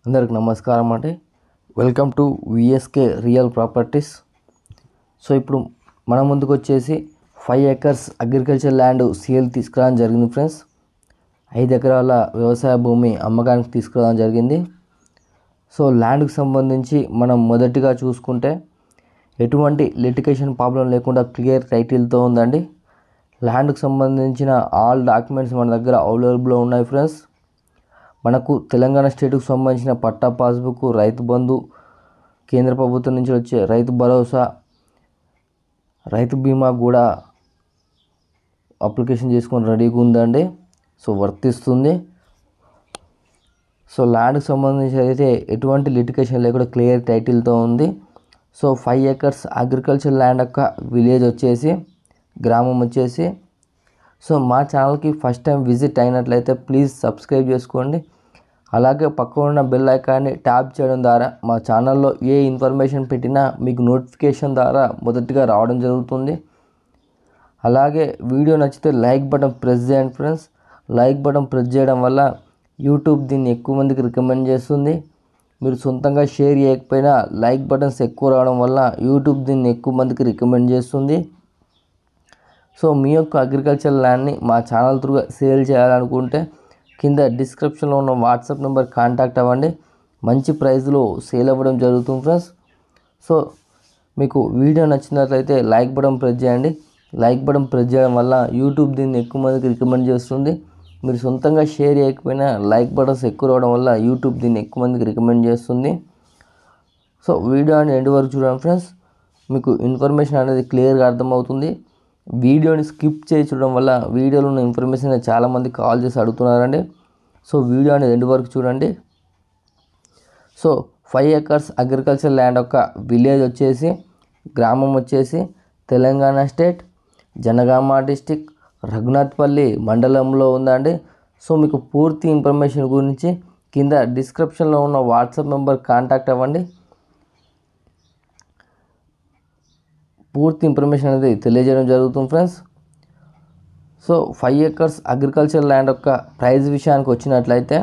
అందరికి నమస్కారం అండి. Welcome to VSK real properties. So ఇప్పుడు మన ముందుకు వచ్చేసి 5 ఎకర్స్ అగ్రికల్చర్ ల్యాండ్ సేల్ తీసుకురావడం జరిగింది ఫ్రెండ్స్. 5 ఎకరాల వ్యవసాయ భూమి అమ్మకానికి తీసుకురావడం జరిగింది. సో ల్యాండ్కి సంబంధించి మనం మొదటిగా చూసుకుంటే ఎటువంటి లిటిగేషన్ ప్రాబ్లం లేకుండా క్లియర్ టైటిల్తో ఉందండి. ల్యాండ్కి సంబంధించిన ఆల్ డాక్యుమెంట్స్ మన దగ్గర అవైలబుల్లో ఉన్నాయి ఫ్రెండ్స్. మనకు తెలంగాణ స్టేట్కు సంబంధించిన పట్టా పాస్బుక్, రైతు బంధు, కేంద్ర ప్రభుత్వం నుంచి వచ్చే రైతు భరోసా, రైతు బీమా కూడా అప్లికేషన్ చేసుకొని రెడీగా ఉందండి. సో వర్తిస్తుంది. సో ల్యాండ్కి సంబంధించి అయితే ఎటువంటి లిటిగేషన్ లేకుండా క్లియర్ టైటిల్తో ఉంది. సో 5 ఎకర్స్ అగ్రికల్చర్ ల్యాండ్ యొక్క విలేజ్ వచ్చేసి, గ్రామం వచ్చేసి. సో మా ఛానల్కి ఫస్ట్ టైం విజిట్ అయినట్లయితే ప్లీజ్ సబ్స్క్రైబ్ చేసుకోండి. అలాగే పక్కన ఉన్న బెల్ ఐకాన్ని ట్యాప్ చేయడం ద్వారా మా ఛానల్లో ఏ ఇన్ఫర్మేషన్ పెట్టినా మీకు నోటిఫికేషన్ ద్వారా మొదటిగా రావడం జరుగుతుంది. అలాగే వీడియో నచ్చితే లైక్ బటన్ ప్రెస్ చేయండి ఫ్రెండ్స్. లైక్ బటన్ ప్రెస్ చేయడం వల్ల యూట్యూబ్ దీన్ని ఎక్కువ మందికి రికమెండ్ చేస్తుంది. మీరు సొంతంగా షేర్ చేయకపోయినా లైక్ బటన్స్ ఎక్కువ రావడం వల్ల యూట్యూబ్ దీన్ని ఎక్కువ మందికి రికమెండ్ చేస్తుంది. సో మీ యొక్క అగ్రికల్చర్ ల్యాండ్ని మా ఛానల్ త్రూగా సేల్ చేయాలనుకుంటే కింద డిస్క్రిప్షన్లో ఉన్న వాట్సాప్ నెంబర్ కాంటాక్ట్ అవ్వండి. మంచి ప్రైస్లో సేల్ అవ్వడం జరుగుతుంది ఫ్రెండ్స్. సో మీకు వీడియో నచ్చినట్లయితే లైక్ బటన్ ప్రెస్ చేయండి. లైక్ బటన్ ప్రెస్ చేయడం వల్ల యూట్యూబ్ దీన్ని ఎక్కువ మందికి రికమెండ్ చేస్తుంది. మీరు సొంతంగా షేర్ చేయకపోయినా లైక్ బటన్స్ ఎక్కువ రావడం వల్ల యూట్యూబ్ దీన్ని ఎక్కువ మందికి రికమెండ్ చేస్తుంది. సో వీడియో అని ఎండ్ వరకు చూడండి ఫ్రెండ్స్. మీకు ఇన్ఫర్మేషన్ అనేది క్లియర్గా అర్థమవుతుంది. వీడియోని స్కిప్ చేసి చూడడం వల్ల వీడియోలో ఉన్న ఇన్ఫర్మేషన్ చాలామంది కాల్ చేసి అడుగుతున్నారండి. సో వీడియో అనేది ఎండ్ వరకు చూడండి. సో 5 ఎకర్స్ అగ్రికల్చర్ ల్యాండ్ యొక్క విలేజ్ వచ్చేసి, గ్రామం వచ్చేసి తెలంగాణ స్టేట్ జనగామ డిస్టిక్ రఘునాథ్పల్లి మండలంలో ఉందండి. సో మీకు పూర్తి ఇన్ఫర్మేషన్ గురించి కింద డిస్క్రిప్షన్లో ఉన్న వాట్సాప్ నెంబర్ కాంటాక్ట్ అవ్వండి. పూర్తి ఇన్ఫర్మేషన్ అనేది తెలియజేయడం జరుగుతుంది friends. So 5 acres agriculture land యొక్క ప్రైస్ విషయానికి వచ్చినట్లయితే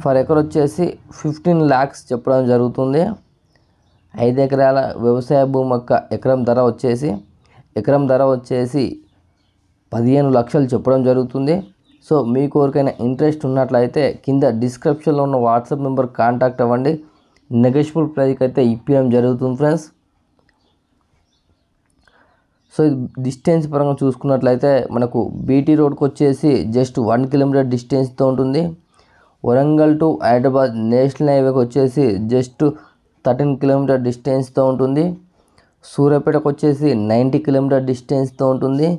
ఫర్ ఎకర్ వచ్చేసి 15 lakhs చెప్పడం జరుగుతుంది. 5 ఎకరాల వ్యవసాయ భూమి యొక్క ఎకరం ధర వచ్చేసి 15 లక్షలు చెప్పడం జరుగుతుంది. సో మీకు ఎవరికైనా ఇంట్రెస్ట్ ఉన్నట్లయితే కింద డిస్క్రిప్షన్లో ఉన్న వాట్సాప్ నెంబర్ కాంటాక్ట్ అవ్వండి. నెగోషియబుల్ ప్రైస్కి అయితే ఇప్పించడం జరుగుతుంది ఫ్రెండ్స్. సో ఇది డిస్టెన్స్ పరంగా చూసుకున్నట్లయితే మనకు బీటీ రోడ్కి వచ్చేసి జస్ట్ 1 కిలోమీటర్ డిస్టెన్స్తో ఉంటుంది. వరంగల్ టు హైదరాబాద్ నేషనల్ హైవేకి వచ్చేసి జస్ట్ 13 కిలోమీటర్ డిస్టెన్స్తో ఉంటుంది. సూర్యాపేటకు వచ్చేసి 90 కిలోమీటర్ డిస్టెన్స్తో ఉంటుంది.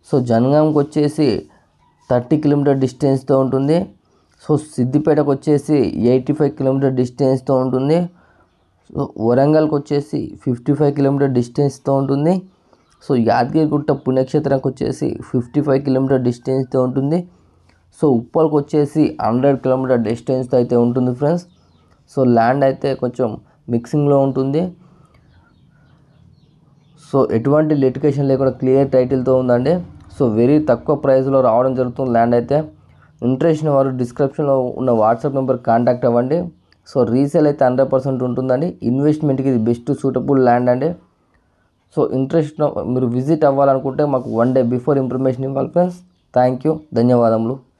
సో జనగాంకి వచ్చేసి 30 కిలోమీటర్ డిస్టెన్స్తో ఉంటుంది. సో సిద్దిపేటకు వచ్చేసి 85 కిలోమీటర్ డిస్టెన్స్తో ఉంటుంది. సో వరంగల్కి వచ్చేసి 55 కిలోమీటర్ డిస్టెన్స్తో ఉంటుంది. సో యాదగిరిగుట్ట పుణ్యక్షేత్రానికి వచ్చేసి 55 కిలోమీటర్ డిస్టెన్స్తో ఉంటుంది. సో ఉప్పల్కి వచ్చేసి 100 కిలోమీటర్ డిస్టెన్స్తో అయితే ఉంటుంది ఫ్రెండ్స్. సో ల్యాండ్ అయితే కొంచెం మిక్సింగ్లో ఉంటుంది. సో ఎటువంటి లిటిగేషన్ లేకుండా క్లియర్ టైటిల్తో ఉందండి. సో వెరీ తక్కువ ప్రైస్లో రావడం జరుగుతుంది ల్యాండ్ అయితే. ఇంట్రెస్ట్ ఉన్న వారు డిస్క్రిప్షన్లో ఉన్న వాట్సాప్ నెంబర్ కాంటాక్ట్ అవ్వండి. సో రీసేల్ అయితే 100% ఉంటుందండి. ఇన్వెస్ట్మెంట్కి ఇది బెస్ట్ సూటబుల్ ల్యాండ్ అండి. సో ఇంట్రెస్ట్ మీరు విజిట్ అవ్వాలనుకుంటే మాకు 1 day బిఫోర్ ఇన్ఫర్మేషన్ ఇవ్వాలి ఫ్రెండ్స్. థ్యాంక్ యూ, ధన్యవాదములు.